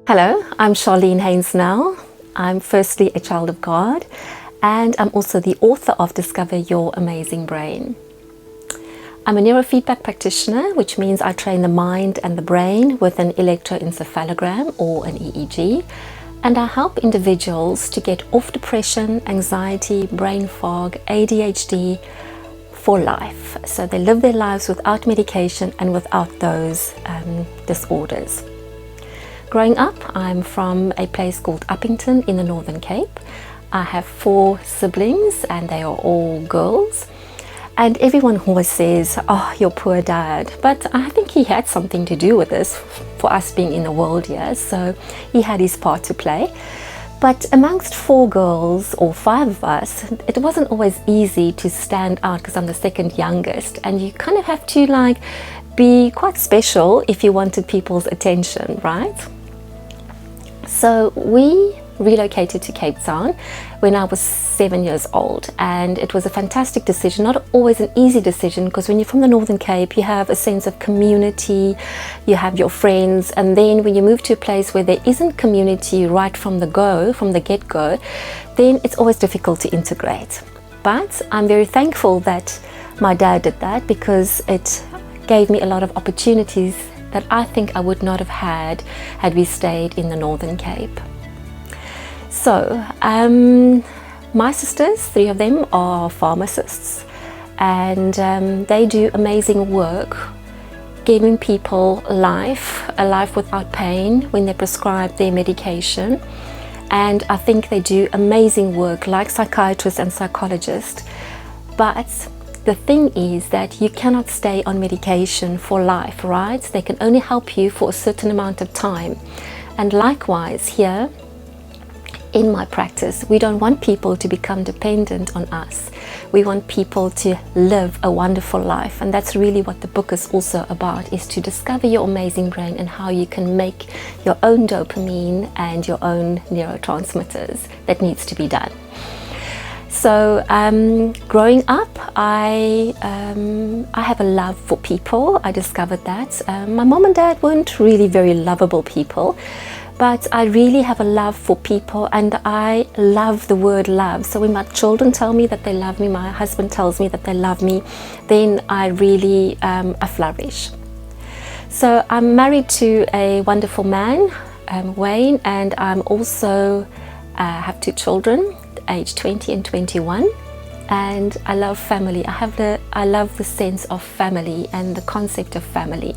Hello, I'm Charlene Heyns-Nell. I'm firstly a child of God, and I'm also the author of Discover Your Amazing Brain. I'm a neurofeedback practitioner, which means I train the mind and the brain with an electroencephalogram or an EEG, and I help individuals to get off depression, anxiety, brain fog, ADHD for life. So they live their lives without medication and without those disorders. Growing up, I'm from a place called Uppington in the Northern Cape. I have 4 siblings and they are all girls. And everyone always says, oh, your poor dad. But I think he had something to do with this for us being in the world here. So he had his part to play. But amongst 4 girls or 5 of us, it wasn't always easy to stand out because I'm the second youngest. And you kind of have to be quite special if you wanted people's attention, right? So we relocated to Cape Town when I was 7 years old, and it was a fantastic decision, not always an easy decision, because when you're from the Northern Cape you have a sense of community, you have your friends, and then when you move to a place where there isn't community right from the get-go, then it's always difficult to integrate. But I'm very thankful that my dad did that, because it gave me a lot of opportunities that I think I would not have had we stayed in the Northern Cape. So my sisters, 3 of them, are pharmacists, and they do amazing work giving people a life without pain when they prescribe their medication. And I think they do amazing work like psychiatrists and psychologists. But the thing is that you cannot stay on medication for life, right? They can only help you for a certain amount of time. And likewise here in my practice, we don't want people to become dependent on us. We want people to live a wonderful life. And that's really what the book is also about, is to discover your amazing brain and how you can make your own dopamine and your own neurotransmitters that needs to be done. So growing up, I have a love for people. I discovered that. My mom and dad weren't really very lovable people, but I really have a love for people, and I love the word love. So when my children tell me that they love me, my husband tells me that they love me, then I really I flourish. So I'm married to a wonderful man, Wayne, and I'm also have 2 children, aged 20 and 21, and I love family. I love the sense of family and the concept of family.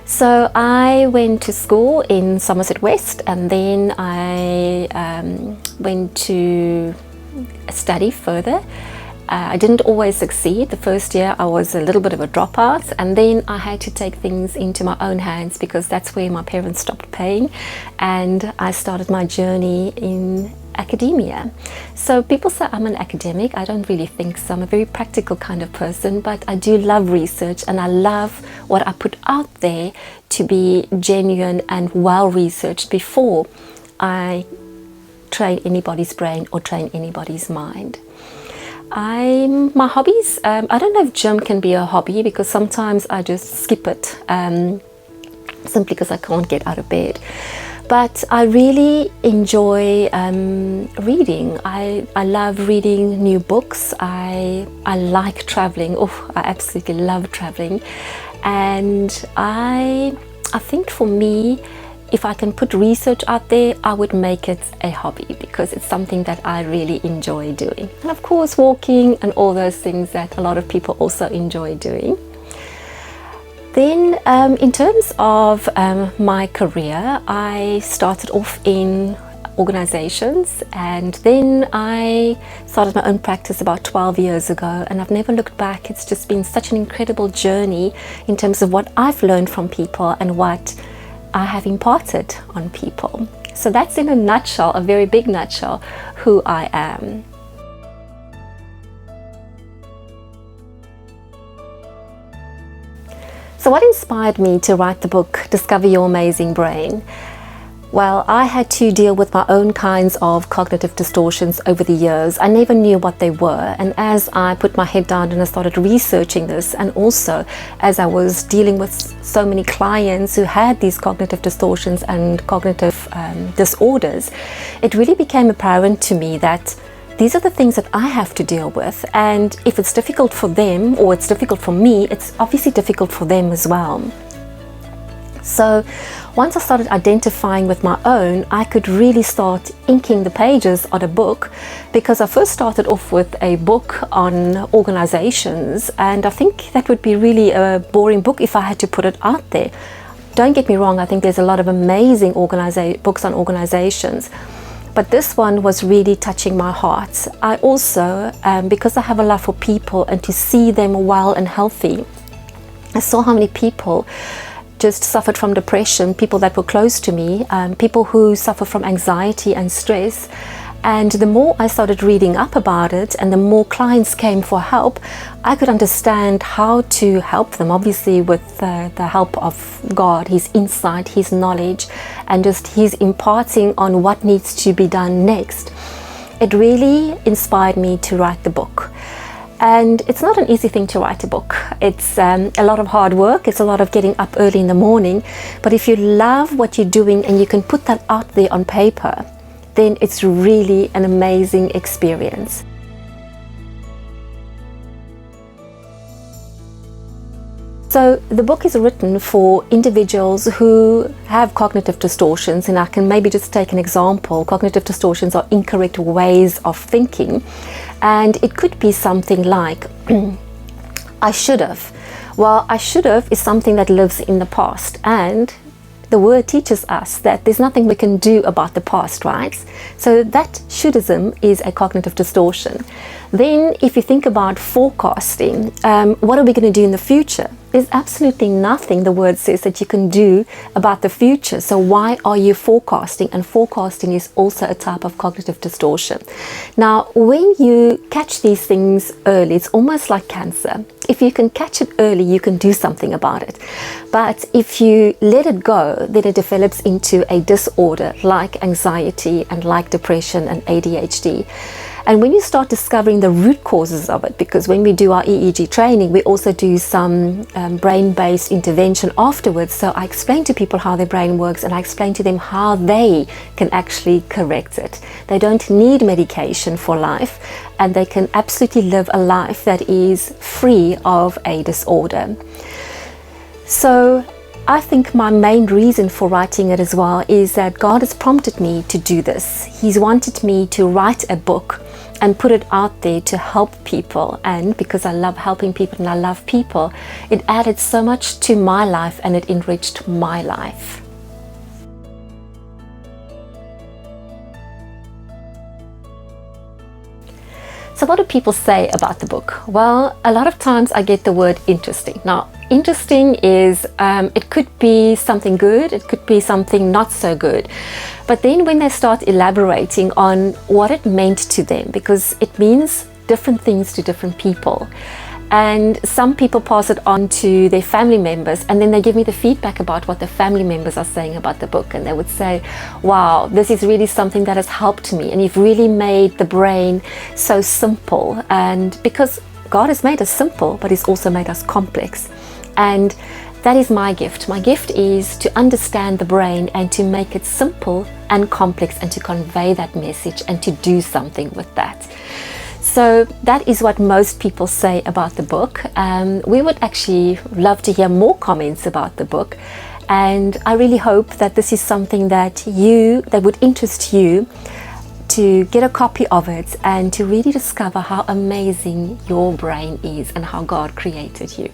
So I went to school in Somerset West, and then I went to study further. I didn't always succeed. The first year I was a little bit of a dropout, and then I had to take things into my own hands, because that's where my parents stopped paying, and I started my journey in academia. So people say I'm an academic. I don't really think so. I'm a very practical kind of person, but I do love research, and I love what I put out there to be genuine and well researched before I train anybody's brain or train anybody's mind. My hobbies, I don't know if gym can be a hobby, because sometimes I just skip it simply because I can't get out of bed. But I really enjoy reading. I love reading new books. I like traveling. Oh, I absolutely love traveling. And I think for me, if I can put research out there, I would make it a hobby, because it's something that I really enjoy doing. And of course, walking and all those things that a lot of people also enjoy doing. Then in terms of my career, I started off in organizations, and then I started my own practice about 12 years ago, and I've never looked back. It's just been such an incredible journey in terms of what I've learned from people and what I have imparted on people. So that's in a nutshell, a very big nutshell, who I am. So what inspired me to write the book Discover Your Amazing Brain? Well, I had to deal with my own kinds of cognitive distortions over the years. I never knew what they were. And as I put my head down and I started researching this, and also as I was dealing with so many clients who had these cognitive distortions and cognitive disorders, it really became apparent to me that these are the things that I have to deal with. And if it's difficult for them, or it's difficult for me, it's obviously difficult for them as well. So once I started identifying with my own, I could really start inking the pages on a book, because I first started off with a book on organizations, and I think that would be really a boring book if I had to put it out there. Don't get me wrong, I think there's a lot of amazing books on organizations, but this one was really touching my heart. I also, because I have a love for people and to see them well and healthy, I saw how many people just suffered from depression, people that were close to me, people who suffer from anxiety and stress. And the more I started reading up about it and the more clients came for help, I could understand how to help them, obviously with the help of God, His insight, His knowledge, and just His imparting on what needs to be done next. It really inspired me to write the book. And it's not an easy thing to write a book. It's a lot of hard work. It's a lot of getting up early in the morning. But if you love what you're doing and you can put that out there on paper, then it's really an amazing experience. So the book is written for individuals who have cognitive distortions, and I can maybe just take an example. Cognitive distortions are incorrect ways of thinking, and it could be something like, I should have. Well, I should have is something that lives in the past, and the word teaches us that there's nothing we can do about the past, right? So that shouldism is a cognitive distortion. Then if you think about forecasting, what are we going to do in the future? There's absolutely nothing, the word says, that you can do about the future. So why are you forecasting? And forecasting is also a type of cognitive distortion. Now, when you catch these things early, it's almost like cancer. If you can catch it early, you can do something about it. But if you let it go, then it develops into a disorder like anxiety and like depression and ADHD. And when you start discovering the root causes of it, because when we do our EEG training, we also do some brain-based intervention afterwards. So I explain to people how their brain works, and I explain to them how they can actually correct it. They don't need medication for life, and they can absolutely live a life that is free of a disorder. So I think my main reason for writing it as well is that God has prompted me to do this. He's wanted me to write a book and put it out there to help people. And because I love helping people and I love people, it added so much to my life and it enriched my life. So what do people say about the book? Well, a lot of times I get the word interesting. Now, interesting is, it could be something good, it could be something not so good. But then when they start elaborating on what it meant to them, because it means different things to different people. And some people pass it on to their family members, and then they give me the feedback about what the family members are saying about the book. And they would say, wow, this is really something that has helped me. And you've really made the brain so simple. And because God has made us simple, but He's also made us complex. And that is my gift. My gift is to understand the brain and to make it simple and complex, and to convey that message and to do something with that. So that is what most people say about the book. We would actually love to hear more comments about the book. And I really hope that this is something that would interest you, to get a copy of it and to really discover how amazing your brain is and how God created you.